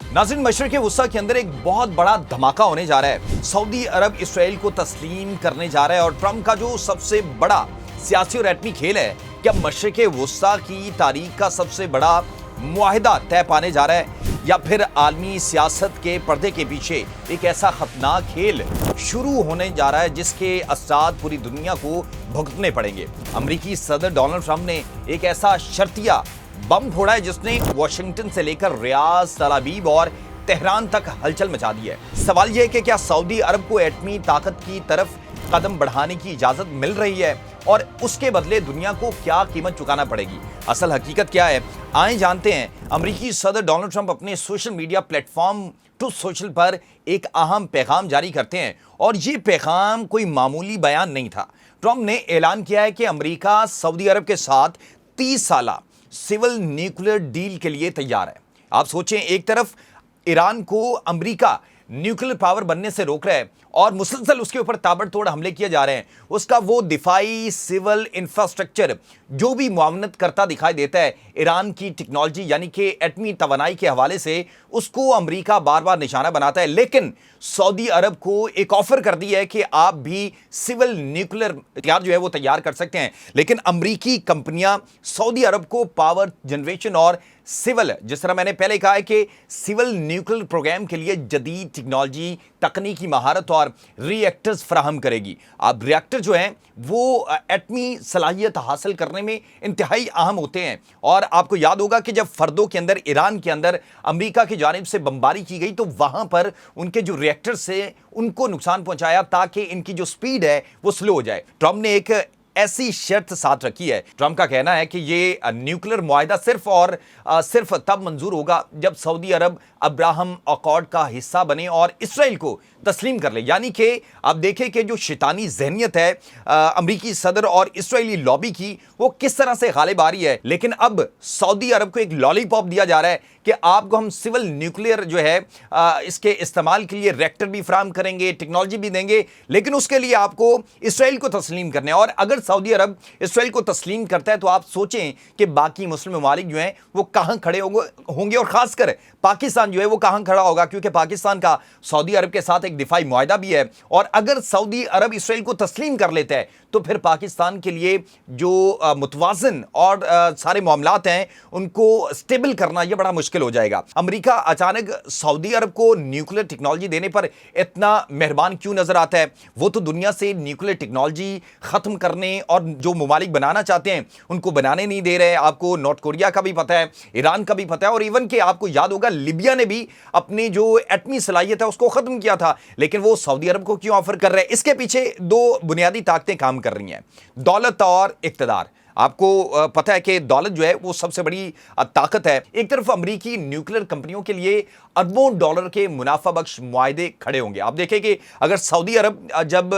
नाज़रीन, मशरिक़ वुस्ता के अंदर एक बहुत बड़ा धमाका होने जा रहा है। सऊदी अरब इसराइल को तस्लीम करने जा रहा है और ट्रंप का जो सबसे बड़ा सियासी और एटमी खेल है, क्या मशरिक़ वुस्ता की तारीख का सबसे बड़ा मुआहिदा तय पाने जा रहा है, या फिर आलमी सियासत के पर्दे के पीछे एक ऐसा खतरनाक खेल शुरू होने जा रहा है जिसके असरात पूरी दुनिया को भुगतने पड़ेंगे। अमेरिकी सदर डोनाल्ड ट्रंप ने एक ऐसा शर्तिया बम फोड़ा है जिसने वाशिंगटन से लेकर रियाद, तल अवीव और तेहरान तक हलचल मचा दी है। सवाल यह है कि क्या सऊदी अरब को एटमी ताकत की तरफ कदम बढ़ाने की इजाजत मिल रही है और उसके बदले दुनिया को क्या कीमत चुकाना पड़ेगी? असल हकीकत क्या है, आए जानते हैं। अमेरिकी सदर डोनाल्ड ट्रंप अपने social media platform truth social पर एक अहम पैगाम जारी करते हैं और ये पैगाम कोई मामूली बयान नहीं था। ट्रंप ने ऐलान किया है कि अमेरिका सऊदी अरब के साथ 30 साला सिविल न्यूक्लियर डील के लिए तैयार है। आप सोचें, एक तरफ ईरान को अमेरिका न्यूक्लियर पावर बनने से रोक रहा है और मुसलसल उसके ऊपर ताबड़तोड़ हमले किए जा रहे हैं। उसका वो दिफाई सिविल इंफ्रास्ट्रक्चर जो भी मुआवनत करता दिखाई देता है ईरान की टेक्नोलॉजी यानी कि एटमी तवानाई के हवाले से, उसको अमेरिका बार बार निशाना बनाता है। लेकिन सऊदी अरब को एक ऑफर कर दी है कि आप भी सिविल न्यूक्लियर हथियार जो है वो तैयार कर सकते हैं। लेकिन अमेरिकी कंपनियां सऊदी अरब को पावर जनरेशन और सिविल, जिस तरह मैंने पहले कहा है कि सिविल न्यूक्लियर प्रोग्राम के लिए जदीद टेक्नोलॉजी, तकनीकी महारत और रिएक्टर्स फराहम करेगी। अब रिएक्टर जो हैं वो एटमी सलाहियत हासिल करने में इंतहाई अहम होते हैं। और आपको याद होगा कि जब फर्दों के अंदर, ईरान के अंदर अमेरिका की जानिब से बमबारी की गई तो वहां पर उनके जो रिएक्टर्स से उनको नुकसान पहुंचाया ताकि इनकी जो स्पीड है वो स्लो हो जाए। ट्रंप ने एक ऐसी शर्त साथ रखी है। ट्रंप का कहना है कि ये न्यूक्लियर मुआहिदा सिर्फ और सिर्फ तब मंजूर होगा जब सऊदी अरब अब्राहम अकॉर्ड का हिस्सा बने और इसराइल को तस्लीम कर ले। यानी कि आप देखें कि जो शैतानी जहनियत है अमेरिकी सदर और इसराइली लॉबी की, वो किस तरह से गालिब आ रही है। लेकिन अब सऊदी अरब को एक लॉलीपॉप दिया जा रहा है कि आपको हम सिविल न्यूक्लियर जो है इसके इस्तेमाल के लिए रिएक्टर भी फराहम करेंगे, टेक्नोलॉजी भी देंगे, लेकिन उसके लिए आपको इसराइल को तस्लीम करना है। और अगर सऊदी अरब इसराइल को तस्लीम करता है तो आप सोचें कि बाकी मुस्लिम ममालिक जो हैं वो कहां खड़े होंगे और खासकर पाकिस्तान जो है वो कहां खड़ा होगा, क्योंकि पाकिस्तान का सऊदी अरब के साथ एक दिफाई मुआहिदा भी है। और अगर सऊदी अरब इसराइल को तस्लीम कर लेता है तो फिर पाकिस्तान के लिए जो मुतवाज़िन और सारे मामलात हैं उनको स्टेबल करना यह बड़ा मुश्किल हो जाएगा। अमेरिका अचानक सऊदी अरब को न्यूक्लियर टेक्नोलॉजी देने पर इतना मेहरबान क्यों नजर आता है? वो तो दुनिया से न्यूक्लियर टेक्नोलॉजी खत्म करने और जो ममालिक बनाना चाहते हैं उनको बनाने नहीं दे रहे। आपको नॉर्थ कोरिया का भी पता है, ईरान का भी पता है, और इवन के आपको याद होगा लिबिया ने भी अपनी जो एटमी सलाहियत है उसको खत्म किया था। लेकिन वो सऊदी अरब को क्यों ऑफर कर रहे हैं? इसके पीछे दो बुनियादी ताकतें काम कर रही हैं, दौलत और इक्तदार। आपको पता है कि दौलत जो है वो सबसे बड़ी ताकत है। एक तरफ अमेरिकी न्यूक्लियर कंपनियों के लिए अरबों डॉलर के मुनाफा बख्श मुआहदे खड़े होंगे। आप देखें कि अगर सऊदी अरब जब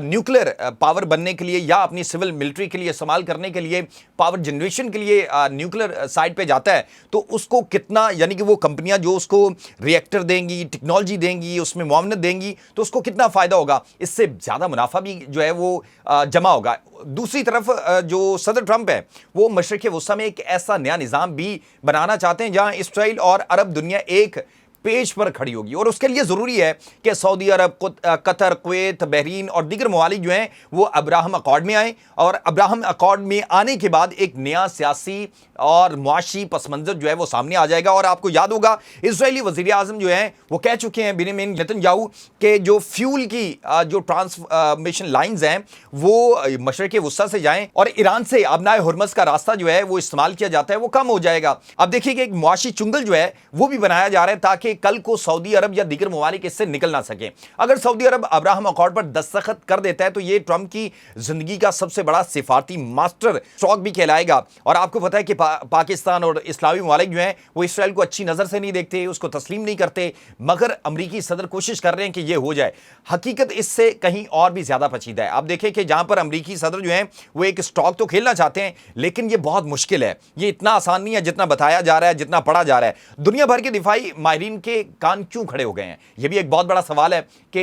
न्यूक्लियर पावर बनने के लिए या अपनी सिविल मिलिट्री के लिए इस्तेमाल करने के लिए, पावर जनरेशन के लिए न्यूक्लियर साइड पे जाता है तो उसको कितना, यानी कि वो कंपनियां जो उसको रिएक्टर देंगी, टेक्नोलॉजी देंगी, उसमें मुआवनत देंगी, तो उसको कितना फायदा होगा, इससे ज्यादा मुनाफा भी जो है वो जमा होगा। दूसरी तरफ जो सदर ट्रंप है वो मशरिक़ वुस्ता में एक ऐसा नया निज़ाम भी बनाना चाहते हैं जहां इसराइल और अरब दुनिया एक पेज पर खड़ी होगी। और उसके लिए ज़रूरी है कि सऊदी अरब, कतर, कुवैत, बहरीन और दीगर ममालिक जो हैं वो अब्राहम अकॉर्ड में आए। और अब्राहम अकॉर्ड में आने के बाद एक नया सियासी और मुआशी पस मंज़र जो है वो सामने आ जाएगा। और आपको याद होगा इजरायली वज़ीर आज़म जो हैं वो कह चुके हैं, बेंजामिन नेतन्याहू, के जो फ्यूल की जो ट्रांसमिशन लाइन्स हैं वो मशरिक़ वुस्ता से जाएं और ईरान से अबनाए हुर्मज़ का रास्ता जो है वो इस्तेमाल किया जाता है वो कम हो जाएगा। अब देखिए कि एक मुआशी चुंगल जो है वो भी बनाया जा रहा है ताकि कल को सऊदी अरब या दीगर ममालिक इससे निकल ना सके। अगर सऊदी अरब अब्राहम अकॉर्ड पर दस्तखत कर देता है तो यह ट्रंप की जिंदगी का सबसे बड़ा सिफारती मास्टर स्ट्रोक भी कहलाएगा। और आपको पता है कि पाकिस्तान और इस्लामी ममालिक जो हैं वो इसराइल को अच्छी नजर से नहीं देखते, उसको तस्लीम नहीं करते, मगर अमरीकी सदर कोशिश कर रहे हैं कि यह हो जाए। हकीकत इससे कहीं और भी ज्यादा पेचीदा है। आप देखें कि जहां पर अमरीकी सदर जो हैं वो एक स्टॉक तो खेलना चाहते हैं लेकिन यह बहुत मुश्किल है, यह इतना आसान नहीं है जितना बताया जा रहा है, जितना पढ़ा जा रहा है। दुनिया भर के दिफाई माहिरीन के कान क्यों खड़े हो गए हैं, यह भी एक बहुत बड़ा सवाल है कि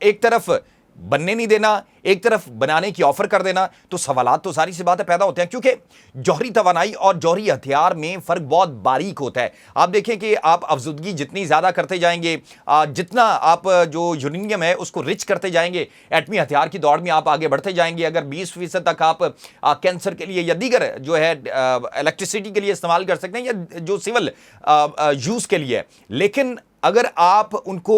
एक तरफ बनने नहीं देना, एक तरफ बनाने की ऑफर कर देना, तो सवालात तो सारी सी बातें पैदा होते हैं, क्योंकि जौहरी तवानाई और जौहरी हथियार में फर्क बहुत बारीक होता है। आप देखें कि आप अफजुदगी जितनी ज्यादा करते जाएंगे, जितना आप जो यूरेनियम है उसको रिच करते जाएंगे, एटमी हथियार की दौड़ में आप आगे बढ़ते जाएंगे। अगर 20% तक आप कैंसर के लिए या दीगर जो है इलेक्ट्रिसिटी के लिए इस्तेमाल कर सकते हैं, या जो सिविल यूज के लिए, लेकिन अगर आप उनको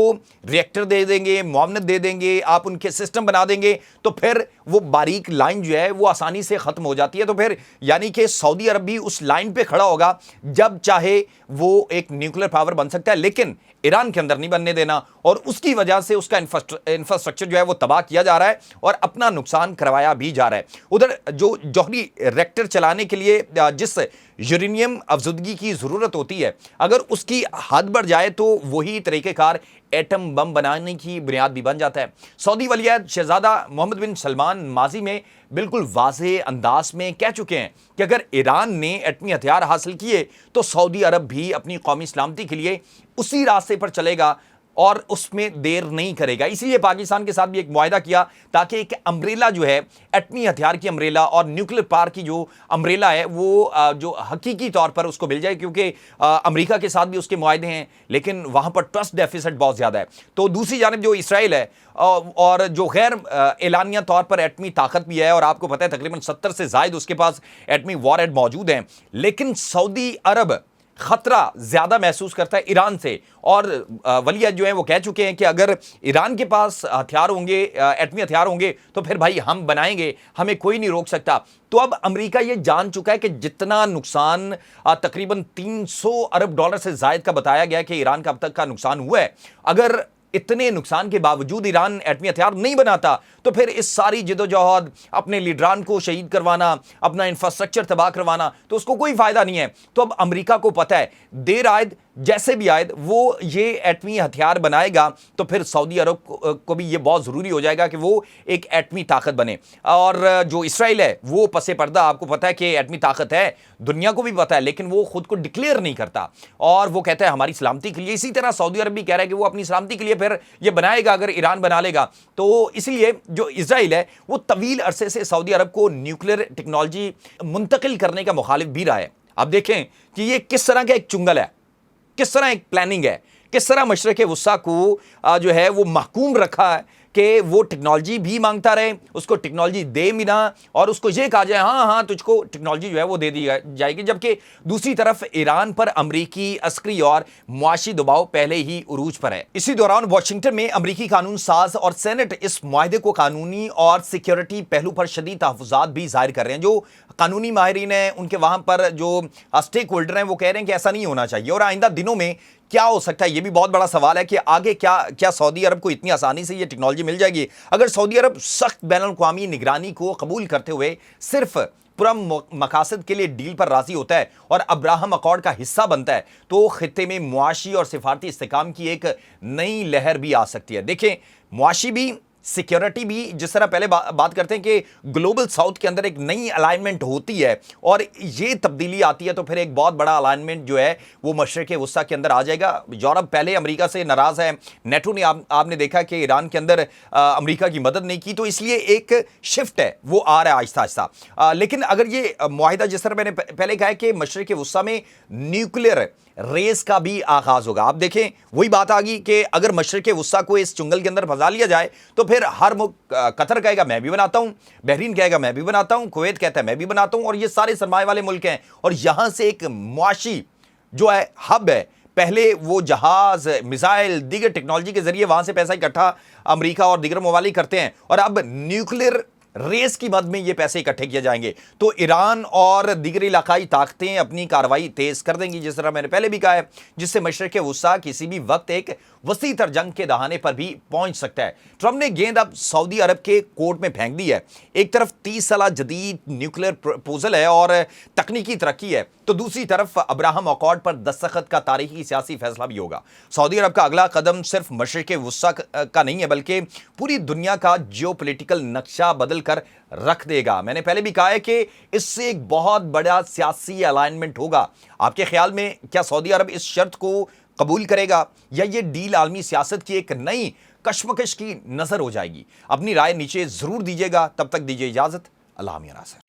रिएक्टर दे देंगे, मुआवनत दे देंगे, आप उनके सिस्टम बना देंगे, तो फिर वो बारीक लाइन जो है वो आसानी से खत्म हो जाती है। तो फिर यानी कि सऊदी अरब भी उस लाइन पे खड़ा होगा, जब चाहे वो एक न्यूक्लियर पावर बन सकता है, लेकिन ईरान के अंदर नहीं बनने देना, और उसकी वजह से उसका इंफ्रास्ट्रक्चर जो है वो तबाह किया जा रहा है और अपना नुकसान करवाया भी जा रहा है। उधर जो जौहरी रिएक्टर चलाने के लिए जिस यूरेनियम अफजुदगी की जरूरत होती है, अगर उसकी हद बढ़ जाए तो वही तरीकेकार एटम बम बनाने की बुनियाद भी बन जाता है। सऊदी वलीअहद शहजादा मोहम्मद बिन सलमान माजी में बिल्कुल वाज़ेह अंदाज में कह चुके हैं कि अगर ईरान ने एटमी हथियार हासिल किए तो सऊदी अरब भी अपनी कौमी सलामती के लिए उसी रास्ते पर चलेगा और उसमें देर नहीं करेगा। इसीलिए पाकिस्तान के साथ भी एक मुआहदा किया, ताकि एक अम्ब्रेला जो है, एटमी हथियार की अम्ब्रेला और न्यूक्लियर पावर की जो अम्ब्रेला है, वो जो हकीकी तौर पर उसको मिल जाए, क्योंकि अमेरिका के साथ भी उसके मुआहदे हैं, लेकिन वहां पर ट्रस्ट डेफिसिट बहुत ज्यादा है। तो दूसरी जानब जो इसराइल है और जो गैर एलानिया तौर पर एटमी ताकत भी है, और आपको पता है तकरीबन 70 से जायद उसके पास एटमी वॉरहेड मौजूद हैं, लेकिन सऊदी अरब खतरा ज्यादा महसूस करता है ईरान से। और वलीअहद जो है वो कह चुके हैं कि अगर ईरान के पास हथियार होंगे, एटमी हथियार होंगे, तो फिर भाई हम बनाएंगे, हमें कोई नहीं रोक सकता। तो अब अमेरिका ये जान चुका है कि जितना नुकसान तकरीबन 300 अरब डॉलर से जायद का बताया गया कि ईरान का अब तक का नुकसान हुआ है, अगर इतने नुकसान के बावजूद ईरान एटमी हथियार नहीं बनाता, तो फिर इस सारी जिदोजहद, अपने लीडरान को शहीद करवाना, अपना इंफ्रास्ट्रक्चर तबाह करवाना, तो उसको कोई फायदा नहीं है। तो अब अमेरिका को पता है, देर आयद जैसे भी आयद वो ये एटमी हथियार बनाएगा, तो फिर सऊदी अरब को भी ये बहुत जरूरी हो जाएगा कि वो एक एटमी ताकत बने। और जो इसराइल है वो पसे पर्दा, आपको पता है कि एटमी ताकत है, दुनिया को भी पता है, लेकिन वो खुद को डिक्लेयर नहीं करता, और वो कहता है हमारी सलामती के लिए। इसी तरह सऊदी अरब भी कह रहा है कि वो अपनी सलामती के लिए फिर ये बनाएगा अगर ईरान बना लेगा। तो इसलिए जो इसराइल है वो तवील अरसे से सऊदी अरब को न्यूक्लियर टेक्नोलॉजी मुंतकिल करने का मुखालिफ भी रहा है। अब देखें कि ये किस तरह का एक चुंगल है, किस तरह एक प्लानिंग है, किस तरह मशरक़ वुस्ता को जो है वो महकूम रखा है कि वो टेक्नोलॉजी भी मांगता रहे, उसको टेक्नोलॉजी दे भी ना, और उसको ये कहा जाए हाँ हाँ तुझको टेक्नोलॉजी जो है वो दे दी जाएगी। जबकि दूसरी तरफ ईरान पर अमरीकी अस्करी और मुआशी दबाव पहले ही उरूज पर है। इसी दौरान वाशिंगटन में अमरीकी कानून साज और सेनेट इस मुआहदे को कानूनी और सिक्योरिटी पहलू पर शदीद तहफ़्फ़ुज़ात भी जाहिर कर रहे हैं। जो कानूनी माहिरीन हैं, उनके वहां पर जो स्टेक होल्डर हैं, वो कह रहे हैं कि ऐसा नहीं होना चाहिए। और आइंदा दिनों में क्या हो सकता है, ये भी बहुत बड़ा सवाल है कि आगे क्या सऊदी अरब को इतनी आसानी से ये टेक्नोलॉजी मिल जाएगी। अगर सऊदी अरब सख्त बैनुल-अक़वामी निगरानी को कबूल करते हुए सिर्फ पुरम मकासद के लिए डील पर राजी होता है और अब्राहम अकॉर्ड का हिस्सा बनता है, तो खित्ते में मुआशी और सिफारती इस्तेकाम की एक नई लहर भी आ सकती है। देखें, मुआशी भी, सिक्योरिटी भी, जिस तरह पहले बात करते हैं कि ग्लोबल साउथ के अंदर एक नई अलाइनमेंट होती है और ये तब्दीली आती है, तो फिर एक बहुत बड़ा अलाइनमेंट जो है वो मशरिक़ वुस्ता के अंदर आ जाएगा। यूरोप पहले अमेरिका से नाराज़ है, नेटो ने आपने देखा कि ईरान के अंदर अमेरिका की मदद नहीं की, तो इसलिए एक शिफ्ट है वो आ रहा है आहिस्ता आहिस्ता। लेकिन अगर ये मुआहिदा, जिस तरह मैंने पहले कहा है कि मशरिक़ वुस्ता में न्यूक्लियर रेस का भी आगाज होगा। आप देखें, वही बात आ गई कि अगर मशरिक़ वुस्ता को इस चुंगल के अंदर फंसा लिया जाए, तो फिर हर मुल्क, कतर कहेगा मैं भी बनाता हूं, बहरीन कहेगा मैं भी बनाता हूं, कुवैत कहता है मैं भी बनाता हूं, और ये सारे सरमाए वाले मुल्क हैं, और यहां से एक मुआशी जो है हब है। पहले वो जहाज, मिसाइल, दीगर टेक्नोलॉजी के जरिए वहां से पैसा इकट्ठा अमेरिका और दीगर ममालिक करते हैं, और अब न्यूक्लियर रेस की मद में ये पैसे इकट्ठे किए जाएंगे, तो ईरान और दीगर इलाकाई ताकतें अपनी कार्रवाई तेज कर देंगी, जिस तरह मैंने पहले भी कहा है, जिससे मशरिक़ वुस्ता किसी भी वक्त एक वसी तर जंग के दहाने पर भी पहुंच सकता है। ट्रंप ने गेंद अब सऊदी अरब के कोर्ट में फेंक दी है। एक तरफ 30 साल जदीद न्यूक्लियर प्रपोजल है और तकनीकी तरक्की है, तो दूसरी तरफ अब्राहम अकॉर्ड पर दस्तखत का तारीखी सियासी फैसला भी होगा। सऊदी अरब का अगला कदम सिर्फ मशरिक़ वुस्ता का नहीं है, बल्कि पूरी दुनिया का जियोपॉलिटिकल नक्शा बदल कर रख देगा। मैंने पहले भी कहा है कि इससे एक बहुत बड़ा सियासी अलाइनमेंट होगा। आपके ख्याल में क्या सऊदी अरब इस शर्त को कबूल करेगा या ये डील आलमी सियासत की एक नई कश्मकश की नजर हो जाएगी? अपनी राय नीचे जरूर दीजिएगा। तब तक दीजिए इजाजत। अल्लाह मियां नासिर।